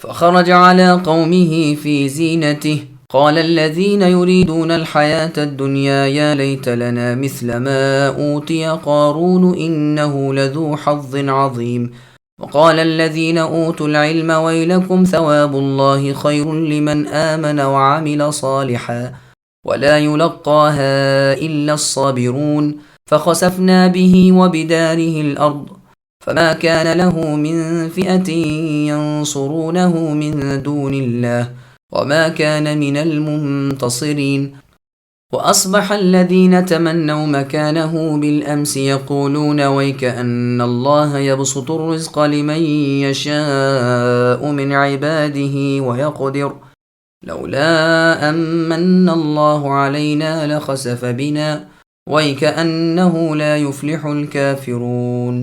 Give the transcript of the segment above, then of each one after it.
فخرج على قومه في زينته قال الذين يريدون الحياة الدنيا يا ليت لنا مثل ما أوتي قارون إنه لذو حظ عظيم وقال الذين أوتوا العلم ويلكم ثواب الله خير لمن آمن وعمل صالحا ولا يلقاها إلا الصابرون فخسفنا به وبداره الأرض فما كان له من فئة ينصرونه من دون الله وما كان من المنتصرين وأصبح الذين تمنوا مكانه بالأمس يقولون ويك أن الله يبسط الرزق لمن يشاء من عباده ويقدر لولا أمن الله علينا لخسف بنا ويك أنه لا يفلح الكافرون۔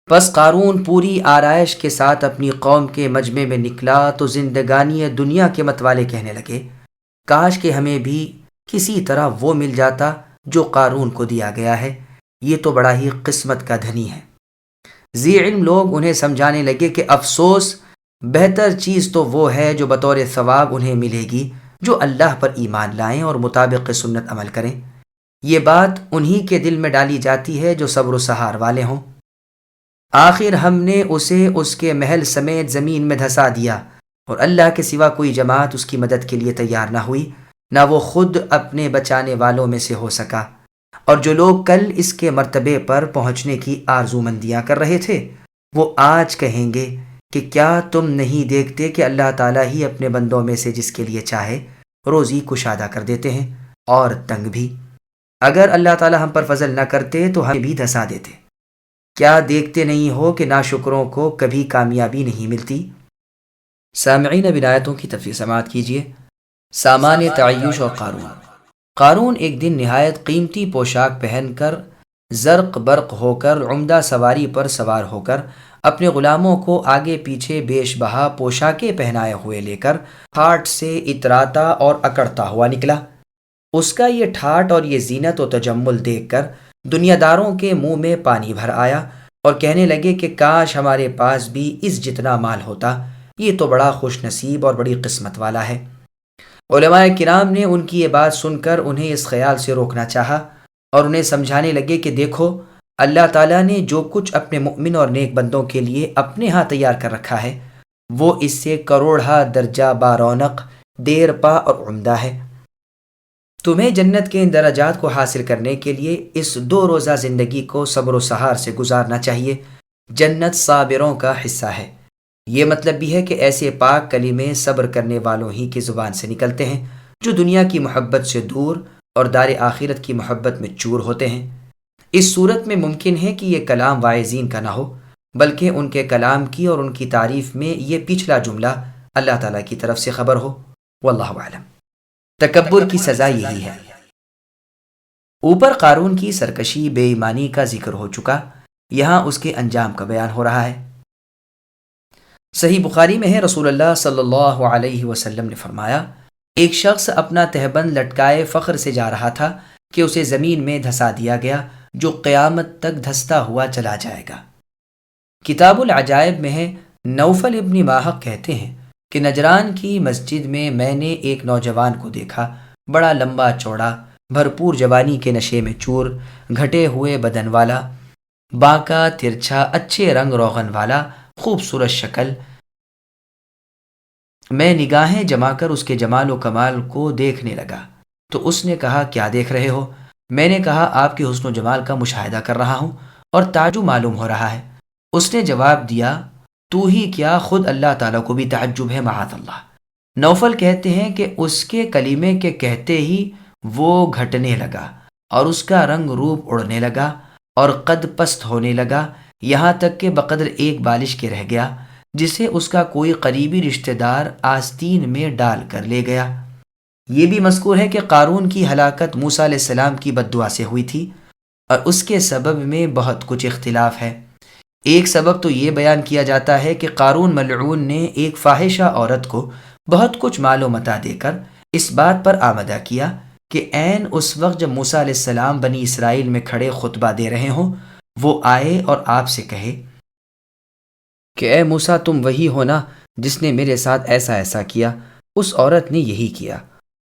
پس قارون پوری آرائش کے ساتھ اپنی قوم کے مجمع میں نکلا تو زندگانی دنیا کے متوالے کہنے لگے، کاش کہ ہمیں بھی کسی طرح وہ مل جاتا جو قارون کو دیا گیا ہے، یہ تو بڑا ہی قسمت کا دھنی ہے۔ ذی علم لوگ انہیں سمجھانے لگے کہ افسوس، بہتر چیز تو وہ ہے جو بطور ثواب انہیں ملے گی جو اللہ پر ایمان لائیں اور مطابق سنت عمل کریں۔ یہ بات انہی کے دل میں ڈالی جاتی ہے جو صبر و سہار والے ہوں۔ آخر ہم نے اسے اس کے محل سمیت زمین میں دھسا دیا اور اللہ کے سوا کوئی جماعت اس کی مدد کے لیے تیار نہ ہوئی، نہ وہ خود اپنے بچانے والوں میں سے ہو سکا۔ اور جو لوگ کل اس کے مرتبے پر پہنچنے کی آرزو مندیاں کر رہے تھے وہ آج کہیں گے کہ کیا تم نہیں دیکھتے کہ اللہ تعالیٰ ہی اپنے بندوں میں سے جس کے لیے چاہے روزی کشادہ کر دیتے ہیں اور تنگ بھی۔ اگر اللہ تعالیٰ ہم پر فضل نہ کرتے تو ہمیں بھی دھسا دیتے۔ کیا دیکھتے نہیں ہو کہ ناشکروں کو کبھی کامیابی نہیں ملتی؟ سامعین اب آیتوں کی تفسیر سماعت کیجیے۔ سامان تعیش اور قارون۔ قارون ایک دن نہایت قیمتی پوشاک پہن کر، زرق برق ہو کر، عمدہ سواری پر سوار ہو کر، اپنے غلاموں کو آگے پیچھے بیش بہا پوشاکیں پہنائے ہوئے لے کر ٹھاٹ سے اتراتا اور اکڑتا ہوا نکلا۔ اس کا یہ ٹھاٹ اور یہ زینت و تجمل دیکھ کر دنیا داروں کے منہ میں پانی بھر آیا اور کہنے لگے کہ کاش ہمارے پاس بھی اس جتنا مال ہوتا، یہ تو بڑا خوش نصیب اور بڑی قسمت والا ہے۔ علماء کرام نے ان کی یہ بات سن کر انہیں اس خیال سے روکنا چاہا اور انہیں سمجھانے لگے کہ دیکھو، اللہ تعالیٰ نے جو کچھ اپنے مؤمن اور نیک بندوں کے لیے اپنے ہاں تیار کر رکھا ہے وہ اس سے کروڑہ درجہ بارونق، دیر پا اور عمدہ ہے۔ تمہیں جنت کے ان درجات کو حاصل کرنے کے لیے اس 2 روزہ زندگی کو صبر و سہار سے گزارنا چاہیے۔ جنت صابروں کا حصہ ہے۔ یہ مطلب بھی ہے کہ ایسے پاک کلمے صبر کرنے والوں ہی کی زبان سے نکلتے ہیں جو دنیا کی محبت سے دور اور دار آخرت کی محبت میں چور ہوتے ہیں۔ اس صورت میں ممکن ہے کہ یہ کلام واعظین کا نہ ہو، بلکہ ان کے کلام کی اور ان کی تعریف میں یہ پچھلا جملہ اللہ تعالیٰ کی طرف سے خبر ہو۔ واللہ اعلم۔ تکبر کی سزا یہی ہے۔ اوپر قارون کی سرکشی، بے ایمانی کا ذکر ہو چکا، یہاں اس کے انجام کا بیان ہو رہا ہے۔ صحیح بخاری میں ہے، رسول اللہ صلی اللہ علیہ وسلم نے فرمایا، ایک شخص اپنا تہبند لٹکائے فخر سے جا رہا تھا کہ اسے زمین میں دھسا دیا گیا جو قیامت تک دھستا ہوا چلا جائے گا۔ کتاب العجائب میں ہے، نوفل ابن ماحق کہتے ہیں کہ نجران کی مسجد میں نے ایک نوجوان کو دیکھا، بڑا لمبا چوڑا، بھرپور جوانی کے نشے میں چور، گھٹے ہوئے بدن والا، باکا ترچھا، اچھے رنگ روغن والا، خوبصورت شکل۔ میں نگاہیں جما کر اس کے جمال و کمال کو دیکھنے لگا تو اس نے کہا، کیا دیکھ رہے ہو؟ میں نے کہا، آپ کے حسن و جمال کا مشاہدہ کر رہا ہوں اور تعجب معلوم ہو رہا ہے۔ اس نے جواب دیا، تو ہی کیا، خود اللہ تعالیٰ کو بھی تعجب ہے، معاذ اللہ۔ نوفل کہتے ہیں کہ اس کے کلمے کے کہتے ہی وہ گھٹنے لگا اور اس کا رنگ روپ اڑنے لگا اور قد پست ہونے لگا، یہاں تک کہ بقدر ایک بالش کے رہ گیا جسے اس کا کوئی قریبی رشتہ دار آستین میں ڈال کر لے گیا۔ یہ بھی مذکور ہے کہ قارون کی ہلاکت موسیٰ علیہ السلام کی بد دعا سے ہوئی تھی اور اس کے سبب میں بہت کچھ اختلاف ہے۔ ایک سبب تو یہ بیان کیا جاتا ہے کہ قارون ملعون نے ایک فاحشہ عورت کو بہت کچھ مال و متاع دے کر اس بات پر آمادہ کیا کہ عین اس وقت جب موسیٰ علیہ السلام بنی اسرائیل میں کھڑے خطبہ دے رہے ہوں وہ آئے اور آپ سے کہے کہ اے موسیٰ، تم وہی ہو نا جس نے میرے ساتھ ایسا ایسا کیا، اس عورت نے یہی کیا۔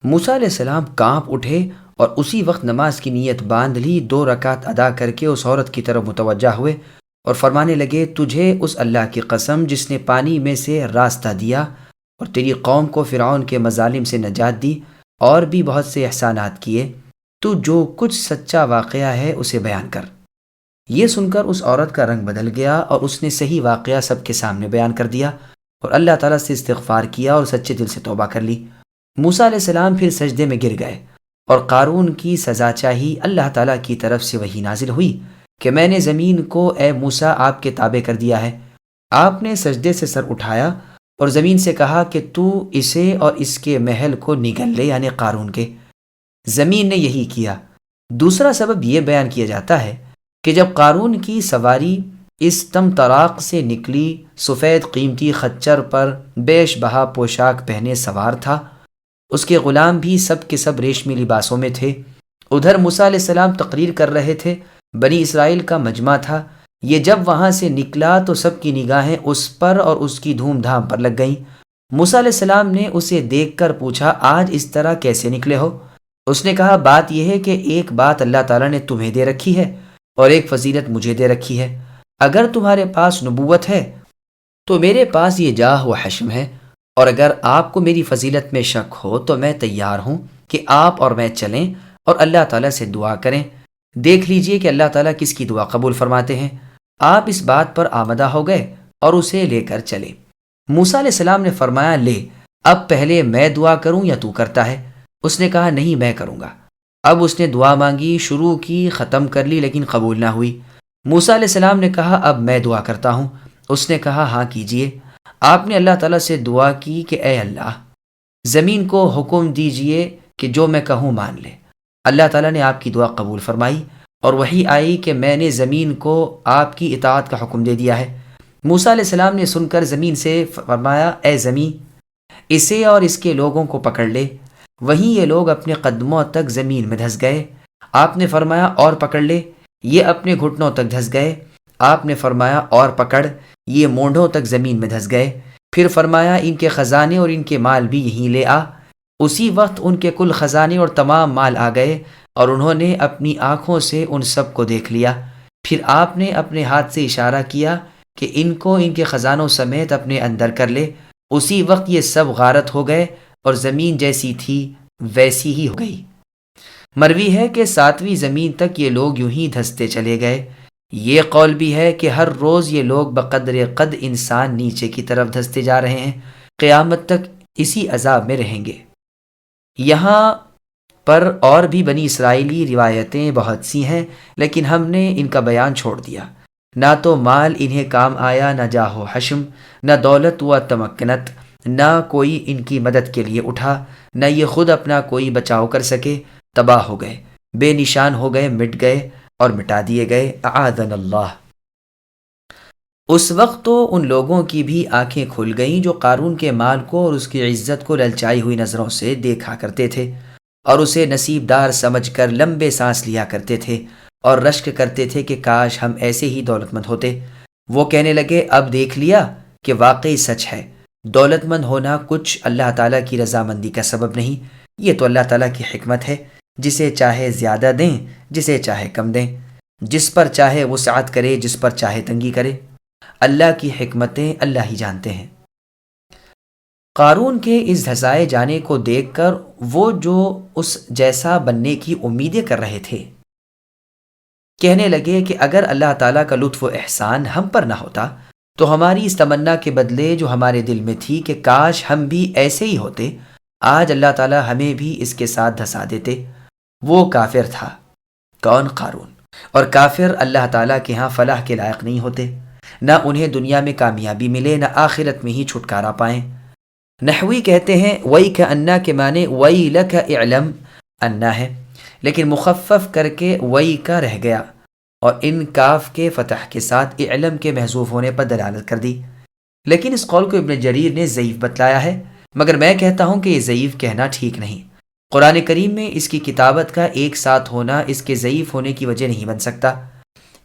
موسیٰ علیہ السلام کانپ اٹھے اور اسی وقت نماز کی نیت باندھ لی، 2 رکعت ادا کر کے اس عورت کی طرف متوجہ ہوئے اور فرمانے لگے، تجھے اس اللہ کی قسم جس نے پانی میں سے راستہ دیا اور تیری قوم کو فرعون کے مظالم سے نجات دی اور بھی بہت سے احسانات کیے، تو جو کچھ سچا واقعہ ہے اسے بیان کر۔ یہ سن کر اس عورت کا رنگ بدل گیا اور اس نے صحیح واقعہ سب کے سامنے بیان کر دیا اور اللہ تعالیٰ سے استغفار کیا اور سچے دل سے توبہ کر لی۔ موسیٰ علیہ السلام پھر سجدے میں گر گئے اور قارون کی سزا چاہی۔ اللہ تعالیٰ کی طرف سے وحی نازل ہوئی کہ میں نے زمین کو اے موسیٰ آپ کے تابع کر دیا ہے۔ آپ نے سجدے سے سر اٹھایا اور زمین سے کہا کہ تو اسے اور اس کے محل کو نگل لے، یعنی قارون کے۔ زمین نے یہی کیا۔ دوسرا سبب یہ بیان کیا جاتا ہے کہ جب قارون کی سواری اس تم طراق سے نکلی، سفید قیمتی خچر پر بیش بہا پوشاک پہنے سوار تھا، اس کے غلام بھی سب کے سب ریشمی لباسوں میں تھے۔ ادھر موسیٰ علیہ السلام تقریر کر رہے تھے، بنی اسرائیل کا مجمع تھا۔ یہ جب وہاں سے نکلا تو سب کی نگاہیں اس پر اور اس کی دھوم دھام پر لگ گئیں۔ موسیٰ علیہ السلام نے اسے دیکھ کر پوچھا، آج اس طرح کیسے نکلے ہو؟ اس نے کہا، بات یہ ہے کہ ایک بات اللہ تعالیٰ نے تمہیں دے رکھی ہے اور ایک فضیلت مجھے دے رکھی ہے۔ اگر تمہارے پاس نبوت ہے تو میرے پاس یہ جاہ و حشم ہے، اور اگر آپ کو میری فضیلت میں شک ہو تو میں تیار ہوں کہ آپ اور میں چلیں اور اللہ تعالیٰ سے دعا کریں۔ دیکھ لیجئے کہ اللہ تعالیٰ کس کی دعا قبول فرماتے ہیں۔ آپ اس بات پر آمدہ ہو گئے اور اسے لے کر چلے۔ موسیٰ علیہ السلام نے فرمایا، لے، اب پہلے میں دعا کروں یا تو کرتا ہے؟ اس نے کہا، نہیں، میں کروں گا۔ اب اس نے دعا مانگی، شروع کی، ختم کر لی، لیکن قبول نہ ہوئی۔ موسیٰ علیہ السلام نے کہا، اب میں دعا کرتا ہوں۔ اس نے کہا، ہاں کیجئے۔ آپ نے اللہ تعالیٰ سے دعا کی کہ اے اللہ، زمین کو حکم دیجئے کہ جو میں کہوں مان لے۔ اللہ تعالیٰ نے آپ کی دعا قبول فرمائی اور وحی آئی کہ میں نے زمین کو آپ کی اطاعت کا حکم دے دیا ہے۔ موسیٰ علیہ السلام نے سن کر زمین سے فرمایا، اے زمین، اسے اور اس کے لوگوں کو پکڑ لے۔ وہیں یہ لوگ اپنے قدموں تک زمین میں دھس گئے۔ آپ نے فرمایا، اور پکڑ لے۔ یہ اپنے گھٹنوں تک دھس گئے۔ آپ نے فرمایا، اور پکڑ۔ یہ مونڈھوں تک زمین میں دھس گئے۔ پھر فرمایا، ان کے خزانے اور ان کے مال بھی یہیں لے آ۔ اسی وقت ان کے کل خزانے اور تمام مال آ گئے اور انہوں نے اپنی آنکھوں سے ان سب کو دیکھ لیا۔ پھر آپ نے اپنے ہاتھ سے اشارہ کیا کہ ان کو ان کے خزانوں سمیت اپنے اندر کر لے۔ اسی وقت یہ سب غارت ہو گئے اور زمین جیسی تھی ویسی ہی ہو گئی۔ مروی ہے کہ 7ویں زمین تک یہ لوگ یوں ہی دھستے چلے گئے۔ یہ قول بھی ہے کہ ہر روز یہ لوگ بقدر قد انسان نیچے کی طرف دھستے جا رہے ہیں، قیامت تک اسی عذاب میں رہیں گے۔ یہاں پر اور بھی بنی اسرائیلی روایتیں بہت سی ہیں، لیکن ہم نے ان کا بیان چھوڑ دیا۔ نہ تو مال انہیں کام آیا، نہ جاہ و حشم، نہ دولت و تمکنت، نہ کوئی ان کی مدد کے لیے اٹھا، نہ یہ خود اپنا کوئی بچاؤ کر سکے۔ تباہ ہو گئے، بے نشان ہو گئے، مٹ گئے اور مٹا دیے گئے۔ اعاذنا اللہ۔ اس وقت تو ان لوگوں کی بھی آنکھیں کھل گئیں جو قارون کے مال کو اور اس کی عزت کو للچائی ہوئی نظروں سے دیکھا کرتے تھے اور اسے نصیب دار سمجھ کر لمبے سانس لیا کرتے تھے اور رشک کرتے تھے کہ کاش ہم ایسے ہی دولت مند ہوتے۔ وہ کہنے لگے، اب دیکھ لیا کہ واقعی سچ ہے، دولت مند ہونا کچھ اللہ تعالیٰ کی رضامندی کا سبب نہیں، یہ تو اللہ تعالیٰ کی حکمت ہے، جسے چاہے زیادہ دیں، جسے چاہے کم دیں، جس پر چاہے وسعت کرے، جس پر چاہے تنگی کرے۔ اللہ کی حکمتیں اللہ ہی جانتے ہیں۔ قارون کے اس دھسائے جانے کو دیکھ کر وہ جو اس جیسا بننے کی امیدیں کر رہے تھے کہنے لگے کہ اگر اللہ تعالیٰ کا لطف و احسان ہم پر نہ ہوتا تو ہماری اس تمنا کے بدلے جو ہمارے دل میں تھی کہ کاش ہم بھی ایسے ہی ہوتے، آج اللہ تعالیٰ ہمیں بھی اس کے ساتھ دھسا دیتے۔ وہ کافر تھا۔ کون؟ قارون۔ اور کافر اللہ تعالیٰ کے ہاں فلاح کے لائق نہیں ہوتے، نہ انہیں دنیا میں کامیابی ملے، نہ آخرت میں ہی چھٹکارا پائیں۔ نحوی کہتے ہیں وَيْكَأَنَّا کے معنی وَيْلَكَ اعلم انا ہے، لیکن مخفف کر کے وئی کا رہ گیا اور ان کاف کے فتح کے ساتھ علم کے محذوف ہونے پر دلالت کر دی۔ لیکن اس قول کو ابن جریر نے ضعیف بتلایا ہے، مگر میں کہتا ہوں کہ یہ ضعیف کہنا ٹھیک نہیں۔ قرآن کریم میں اس کی کتابت کا ایک ساتھ ہونا اس کے ضعیف ہونے کی وجہ نہیں بن سکتا،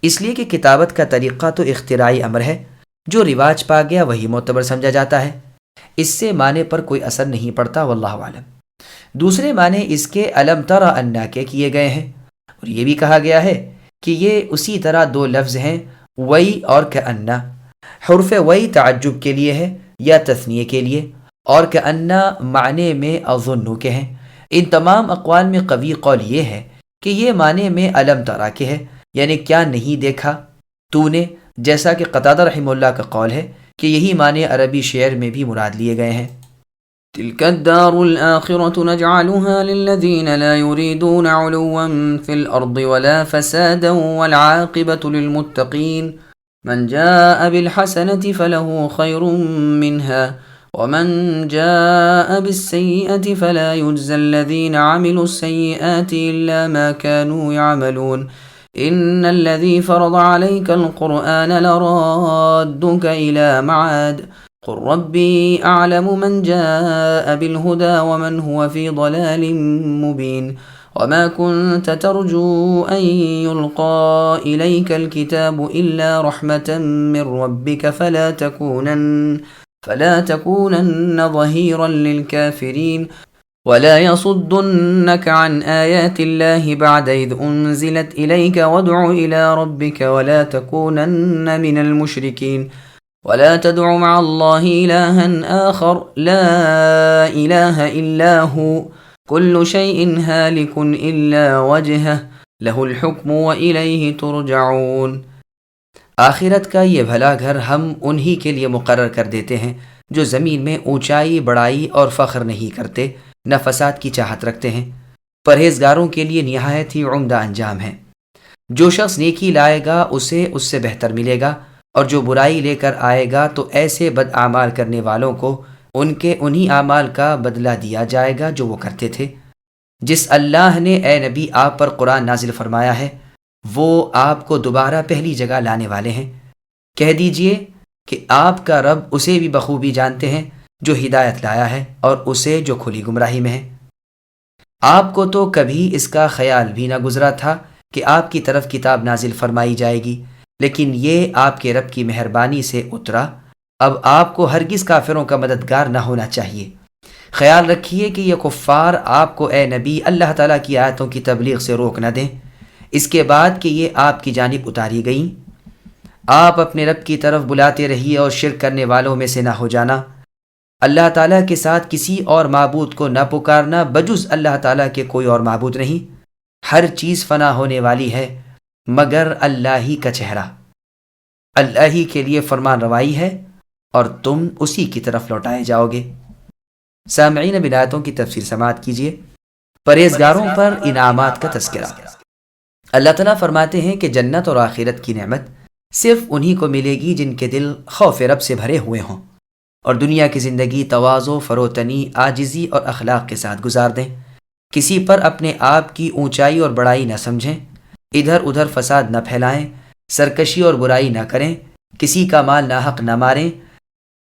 اس لیے کہ کتابت کا طریقہ تو اختراعی امر ہے، جو رواج پا گیا وہی معتبر سمجھا جاتا ہے۔ اس سے معنی پر کوئی اثر نہیں پڑتا، واللہ اعلم۔ دوسرے معنی اس کے الم تر انا کے کیے گئے ہیں، اور یہ بھی کہا گیا ہے کہ یہ اسی طرح دو لفظ ہیں، وئی اور کأنا۔ حرف وئی تعجب کے لیے ہے یا تثنیے کے لیے، اور کأنا معنی میں اظن کے ہیں۔ ان تمام اقوال میں قوی قول یہ ہے کہ یہ معنی میں الم ترا کے ہے، یعنی کیا نہیں دیکھا تو نے، جیسا کہ قتادہ رحمہ اللہ کا قول ہے کہ یہی معنی عربی شعر میں بھی مراد لیے گئے ہیں۔ تلك الدار الآخرة نجعلها للذين لا يريدون علوا في الأرض ولا فسادا والعاقبة للمتقين من جاء بالحسنة فله خير منها ومن جاء بالسيئة فلا يجزى الذين عملوا السيئات إلا ما كانوا يعملون إن الذي فرض عليك القرآن لرادك إلى معاد قل ربي أعلم من جاء بالهدى ومن هو في ضلال مبين وما كنت ترجو أن يلقى إليك الكتاب إلا رحمة من ربك فلا تكونن ظهيرا للكافرين ولا يصدنك عن آيات الله بعد إذ أنزلت إليك وادع إلى ربك ولا تكونن من المشركين ولا تدع مع الله إلها آخر لا إله إلا هو كل شيء هالك إلا وجهه له الحكم وإليه ترجعون۔ آخرت کا یہ بھلا گھر ہم انہی کے لیے مقرر کر دیتے ہیں جو زمین میں اونچائی، بڑائی اور فخر نہیں کرتے، نہ فساد کی چاہت رکھتے ہیں۔ پرہیزگاروں کے لیے نہایت ہی عمدہ انجام ہے۔ جو شخص نیکی لائے گا اسے اس سے بہتر ملے گا، اور جو برائی لے کر آئے گا تو ایسے بد اعمال کرنے والوں کو ان کے انہی اعمال کا بدلہ دیا جائے گا جو وہ کرتے تھے۔ جس اللہ نے اے نبی آپ پر قرآن نازل فرمایا ہے وہ آپ کو دوبارہ پہلی جگہ لانے والے ہیں۔ کہہ دیجئے کہ آپ کا رب اسے بھی بخوبی جانتے ہیں جو ہدایت لایا ہے اور اسے جو کھلی گمراہی میں ہے۔ آپ کو تو کبھی اس کا خیال بھی نہ گزرا تھا کہ آپ کی طرف کتاب نازل فرمائی جائے گی، لیکن یہ آپ کے رب کی مہربانی سے اترا۔ اب آپ کو ہرگز کافروں کا مددگار نہ ہونا چاہیے۔ خیال رکھیے کہ یہ کفار آپ کو اے نبی اللہ تعالیٰ کی آیتوں کی تبلیغ سے روک نہ دیں، اس کے بعد کہ یہ آپ کی جانب اتاری گئیں۔ آپ اپنے رب کی طرف بلاتے رہیے اور شرک کرنے والوں میں سے نہ ہو جانا۔ اللہ تعالیٰ کے ساتھ کسی اور معبود کو نہ پکارنا، بجز اللہ تعالیٰ کے کوئی اور معبود نہیں۔ ہر چیز فنا ہونے والی ہے مگر اللہ ہی کا چہرہ۔ اللہ ہی کے لیے فرمان روائی ہے اور تم اسی کی طرف لوٹائے جاؤ گے۔ سامعین، اب آیتوں کی تفسیر سماعت کیجیے۔ پرہیزگاروں پر انعامات کا تذکرہ۔ اللہ تعالیٰ فرماتے ہیں کہ جنت اور آخرت کی نعمت صرف انہی کو ملے گی جن کے دل خوف رب سے بھرے ہوئے ہوں اور دنیا کی زندگی تواضع، فروتنی، عاجزی اور اخلاق کے ساتھ گزار دیں۔ کسی پر اپنے آپ کی اونچائی اور بڑائی نہ سمجھیں، ادھر ادھر فساد نہ پھیلائیں، سرکشی اور برائی نہ کریں، کسی کا مال ناحق نہ ماریں،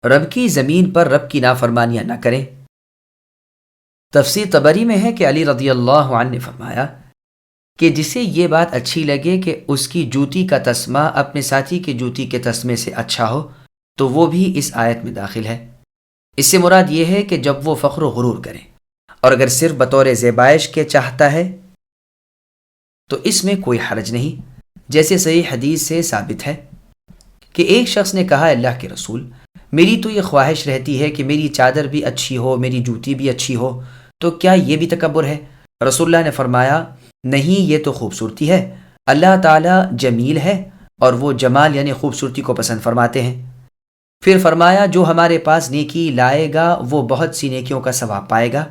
رب کی زمین پر رب کی نافرمانیاں نہ کریں۔ تفسیر طبری میں ہے کہ علی رضی اللہ عنہ نے فرمایا کہ جسے یہ بات اچھی لگے کہ اس کی جوتی کا تسمہ اپنے ساتھی کی جوتی کے تسمے سے اچھا ہو تو وہ بھی اس آیت میں داخل ہے۔ اس سے مراد یہ ہے کہ جب وہ فخر و غرور کرے، اور اگر صرف بطور زیبائش کے چاہتا ہے تو اس میں کوئی حرج نہیں، جیسے صحیح حدیث سے ثابت ہے کہ ایک شخص نے کہا، اللہ کے رسول، میری تو یہ خواہش رہتی ہے کہ میری چادر بھی اچھی ہو، میری جوتی بھی اچھی ہو، تو کیا یہ بھی تکبر ہے؟ رسول اللہ نے فرمایا، نہیں، یہ تو خوبصورتی ہے۔ اللہ تعالیٰ جمیل ہے اور وہ جمال یعنی خوبصورتی کو پسند فرماتے ہیں۔ پھر فرمایا، جو ہمارے پاس نیکی لائے گا وہ بہت سی نیکیوں کا ثواب پائے گا۔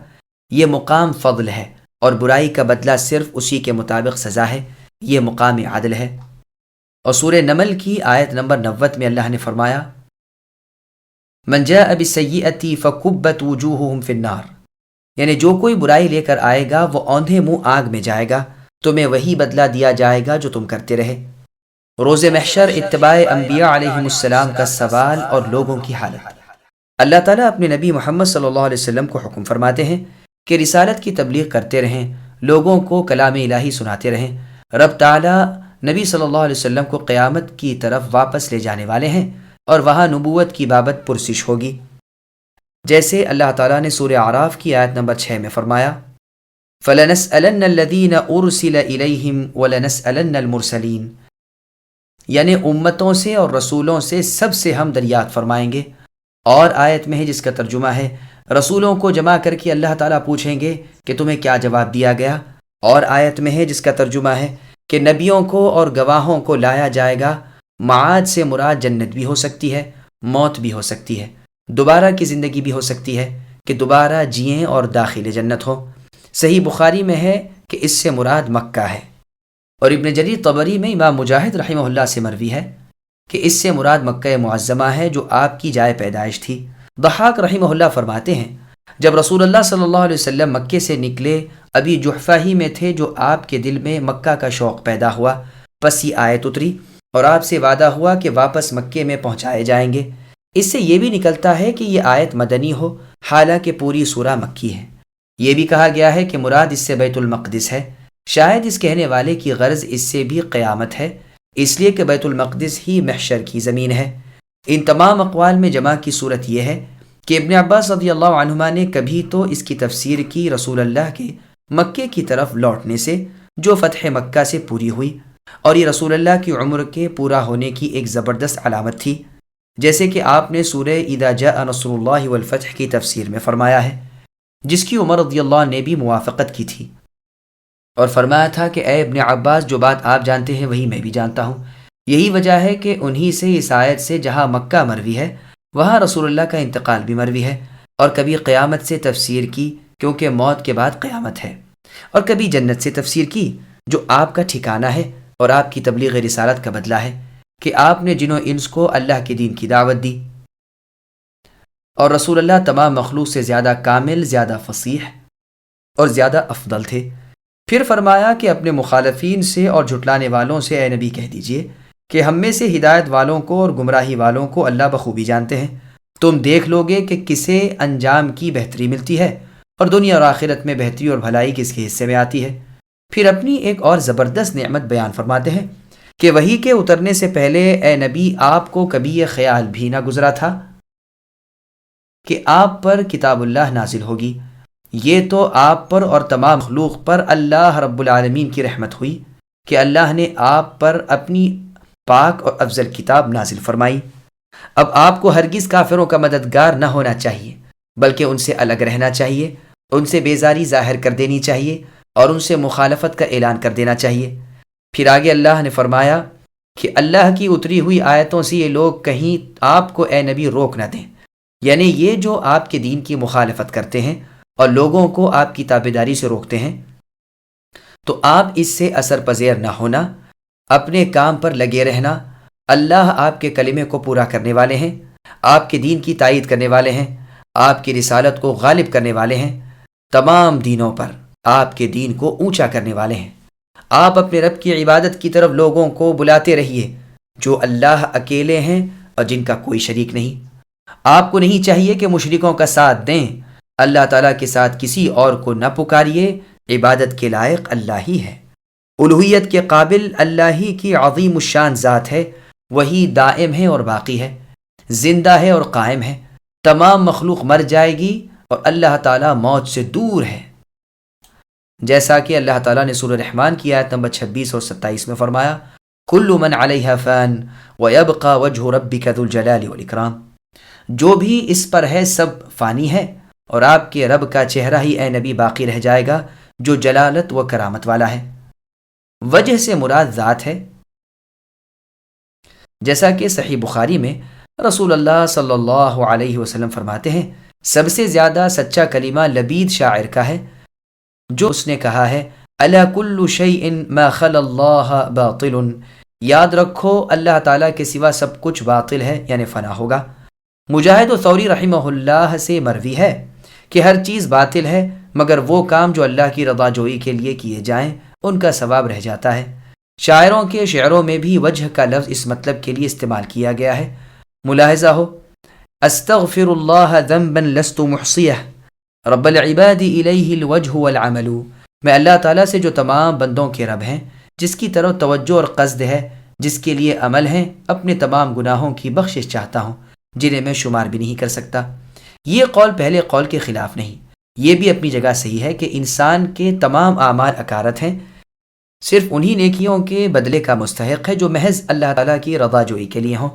یہ مقام فضل ہے اور برائی کا بدلہ صرف اسی کے مطابق سزا ہے، یہ مقام عدل ہے۔ اور سورہ نمل کی آیت نمبر 90 میں اللہ نے فرمایا، من جاء بالسیئۃ فکبت وجوہہم فی النار، یعنی جو کوئی برائی لے کر آئے گا وہ اوندھے منہ آگ میں جائے گا، تمہیں وہی بدلہ دیا جائے گا جو تم کرتے رہے۔ روز محشر اتباع انبیاء علیہم السلام کا سوال اور لوگوں کی حالت۔ اللہ تعالیٰ اپنے نبی محمد صلی اللہ علیہ وسلم کو حکم فرماتے ہیں کہ رسالت کی تبلیغ کرتے رہیں، لوگوں کو کلام الہی سناتے رہیں۔ رب تعالیٰ نبی صلی اللہ علیہ وسلم کو قیامت کی طرف واپس لے جانے والے ہیں اور وہاں نبوت کی بابت پرسش ہوگی۔ جیسے اللہ تعالیٰ نے سورہ اعراف کی آیت نمبر 6 میں فرمایا فَلَنَسْأَلَنَّ الَّذِينَ أُرْسِلَ إِلَيْهِمْ وَلَنَسْأَلَنَّ الْمُرْسَلِينَ، یعنی امتوں سے اور رسولوں سے سب سے ہم دریافت فرمائیں گے۔ اور آیت میں ہے جس کا ترجمہ ہے رسولوں کو جمع کر کے اللہ تعالیٰ پوچھیں گے کہ تمہیں کیا جواب دیا گیا، اور آیت میں ہے جس کا ترجمہ ہے کہ نبیوں کو اور گواہوں کو لایا جائے گا۔ معاد سے مراد جنت بھی ہو سکتی ہے، موت بھی ہو سکتی ہے، دوبارہ کی زندگی بھی ہو سکتی ہے کہ دوبارہ جئیں اور داخل جنت ہو۔ صحیح بخاری میں ہے کہ اس سے مراد مکہ ہے، اور ابن جریر طبری میں امام مجاہد رحمہ اللہ سے مروی ہے کہ اس سے مراد مکہ معظمہ ہے جو آپ کی جائے پیدائش تھی۔ ضحاک رحمہ اللہ فرماتے ہیں جب رسول اللہ صلی اللہ علیہ وسلم مکے سے نکلے ابھی جحفہ ہی میں تھے جو آپ کے دل میں مکہ کا شوق پیدا ہوا، پس یہ آیت اتری اور آپ سے وعدہ ہوا کہ واپس مکے میں پہنچائے جائیں گے۔ اس سے یہ بھی نکلتا ہے کہ یہ آیت مدنی ہو، حالانکہ پوری سورہ مکی ہے۔ یہ بھی کہا گیا ہے کہ مراد اس سے بیت المقدس ہے، شاید اس کہنے والے کی غرض اس سے بھی قیامت ہے، اس لیے کہ بیت المقدس ہی محشر کی زمین ہے۔ ان تمام اقوال میں جمع کی صورت یہ ہے کہ ابن عباس رضی اللہ عنہما نے کبھی تو اس کی تفسیر کی رسول اللہ کے مکے کی طرف لوٹنے سے جو فتح مکہ سے پوری ہوئی، اور یہ رسول اللہ کی عمر کے پورا ہونے کی ایک زبردست علامت تھی، جیسے کہ آپ نے سورہ اذا جاء نصر اللہ والفتح کی تفسیر میں فرمایا ہے، جس کی عمر رضی اللہ نے بھی موافقت کی تھی، اور فرمایا تھا کہ اے ابن عباس جو بات آپ جانتے ہیں وہی میں بھی جانتا ہوں۔ یہی وجہ ہے کہ انہی سے اس آیت سے جہاں مکہ مروی ہے وہاں رسول اللہ کا انتقال بھی مروی ہے، اور کبھی قیامت سے تفسیر کی کیونکہ موت کے بعد قیامت ہے، اور کبھی جنت سے تفسیر کی جو آپ کا ٹھکانہ ہے اور آپ کی تبلیغ رسالت کا بدلہ ہے کہ آپ نے جن و انس کو اللہ کے دین کی دعوت دی، اور رسول اللہ تمام مخلوق سے زیادہ کامل، زیادہ فصیح اور زیادہ افضل تھے۔ پھر فرمایا کہ اپنے مخالفین سے اور جھٹلانے والوں سے اے نبی کہہ دیجئے کہ ہم میں سے ہدایت والوں کو اور گمراہی والوں کو اللہ بخوبی جانتے ہیں۔ تم دیکھ لو گے کہ کسے انجام کی بہتری ملتی ہے اور دنیا اور آخرت میں بہتری اور بھلائی کس کے حصے میں آتی ہے۔ پھر اپنی ایک اور زبردست نعمت بیان فرماتے ہیں کہ وحی کے اترنے سے پہلے اے نبی آپ کو کبھی یہ خیال بھی نہ گزرا تھا کہ آپ پر کتاب اللہ نازل ہوگی۔ یہ تو آپ پر اور تمام مخلوق پر اللہ رب العالمین کی رحمت ہوئی کہ اللہ نے آپ پر اپنی پاک اور افضل کتاب نازل فرمائی۔ اب آپ کو ہرگز کافروں کا مددگار نہ ہونا چاہیے، بلکہ ان سے الگ رہنا چاہیے، ان سے بیزاری ظاہر کر دینی چاہیے اور ان سے مخالفت کا اعلان کر دینا چاہیے۔ پھر آگے اللہ نے فرمایا کہ اللہ کی اتری ہوئی آیتوں سے یہ لوگ کہیں آپ کو اے نبی روک نہ دیں، یعنی یہ جو آپ کے دین کی مخالفت کرتے ہیں اور لوگوں کو آپ کی تابعداری سے روکتے ہیں، تو آپ اس سے اثر پذیر نہ ہونا، اپنے کام پر لگے رہنا۔ اللہ آپ کے کلمے کو پورا کرنے والے ہیں، آپ کے دین کی تائید کرنے والے ہیں، آپ کی رسالت کو غالب کرنے والے ہیں، تمام دینوں پر آپ کے دین کو اونچا کرنے والے ہیں۔ آپ اپنے رب کی عبادت کی طرف لوگوں کو بلاتے رہیے جو اللہ اکیلے ہیں اور جن کا کوئی شریک نہیں۔ آپ کو نہیں چاہیے کہ مشرکوں کا ساتھ دیں، اللہ تعالیٰ کے ساتھ کسی اور کو نہ پکاریے، عبادت کے لائق اللہ ہی ہے، الوہیت کے قابل اللہ ہی کی عظیم الشان ذات ہے، وہی دائم ہے اور باقی ہے، زندہ ہے اور قائم ہے۔ تمام مخلوق مر جائے گی اور اللہ تعالیٰ موت سے دور ہے، جیسا کہ اللہ تعالیٰ نے سورہ رحمان کی آیت نمبر 26 اور 27 میں فرمایا کل من علیہا فان ویبقى وجہ ربک ذو الجلال والاکرام، جو بھی اس پر ہے سب فانی ہے اور آپ کے رب کا چہرہ ہی اے نبی باقی رہ جائے گا جو جلالت و کرامت والا ہے۔ وجہ سے مراد ذات ہے، جیسا کہ صحیح بخاری میں رسول اللہ صلی اللہ علیہ وسلم فرماتے ہیں سب سے زیادہ سچا کلمہ لبید شاعر کا ہے جو اس نے کہا ہے الا کل شیء ما خلا اللہ باطل، یاد رکھو اللہ تعالیٰ کے سوا سب کچھ باطل ہے یعنی فنا ہوگا۔ مجاہد و ثوری رحمہ اللہ سے مروی ہے کہ ہر چیز باطل ہے مگر وہ کام جو اللہ کی رضا جوئی کے لیے کیے جائیں ان کا ثواب رہ جاتا ہے۔ شاعروں کے شعروں میں بھی وجہ کا لفظ اس مطلب کے لیے استعمال کیا گیا ہے۔ ملاحظہ ہو استغفر اللہ ذنبا لست محصیہ رب العباد الیہ الوجہ والعمل، میں اللہ تعالیٰ سے جو تمام بندوں کے رب ہیں، جس کی طرف توجہ اور قصد ہے، جس کے لیے عمل ہیں، اپنے تمام گناہوں کی بخشش چاہتا ہوں جنہیں میں شمار بھی نہیں کر سکتا۔ یہ قول پہلے قول کے خلاف نہیں، یہ بھی اپنی جگہ صحیح ہے کہ انسان کے تمام اعمال اکارت ہیں، صرف انہی نیکیوں کے بدلے کا مستحق ہے جو محض اللہ تعالیٰ کی رضا جوئی کے لیے ہوں۔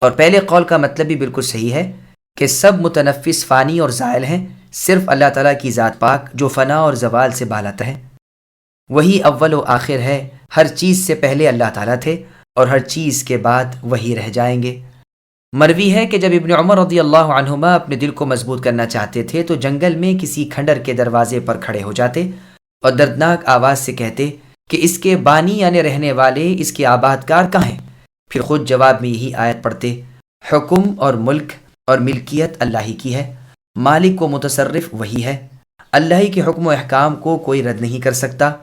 اور پہلے قول کا مطلب بھی بالکل صحیح ہے کہ سب متنفس فانی اور زائل ہیں، صرف اللہ تعالیٰ کی ذات پاک جو فنا اور زوال سے بالاتر ہے، وہی اول و آخر ہے، ہر چیز سے پہلے اللہ تعالیٰ تھے اور ہر چیز کے بعد وہی رہ جائیں گے۔ مروی ہے کہ جب ابن عمر رضی اللہ عنہما اپنے دل کو مضبوط کرنا چاہتے تھے تو جنگل میں کسی کھنڈر کے دروازے پر کھڑے ہو جاتے اور دردناک آواز سے کہتے کہ اس کے بانی یعنی رہنے والے، اس کے آباد کار کہاں ہیں؟ پھر خود جواب میں یہی آیت پڑھتے، حکم اور ملک اور ملکیت اللہ ہی کی ہے، مالک و متصرف وہی ہے، اللہ ہی کے حکم و احکام کو کوئی رد نہیں کر سکتا۔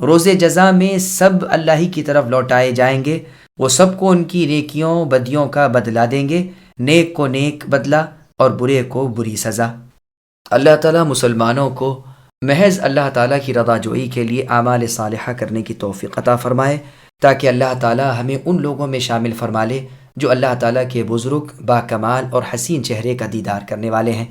روز جزا میں سب اللہ ہی کی طرف لوٹائے جائیں گے، وہ سب کو ان کی نیکیوں بدیوں کا بدلہ دیں گے، نیک کو نیک بدلہ اور برے کو بری سزا۔ اللہ تعالیٰ مسلمانوں کو محض اللہ تعالیٰ کی رضا جوئی کے لیے اعمال صالحہ کرنے کی توفیق عطا فرمائے، تاکہ اللہ تعالیٰ ہمیں ان لوگوں میں شامل فرما لے جو اللہ تعالیٰ کے بزرگ، باکمال اور حسین چہرے کا دیدار کرنے والے ہیں۔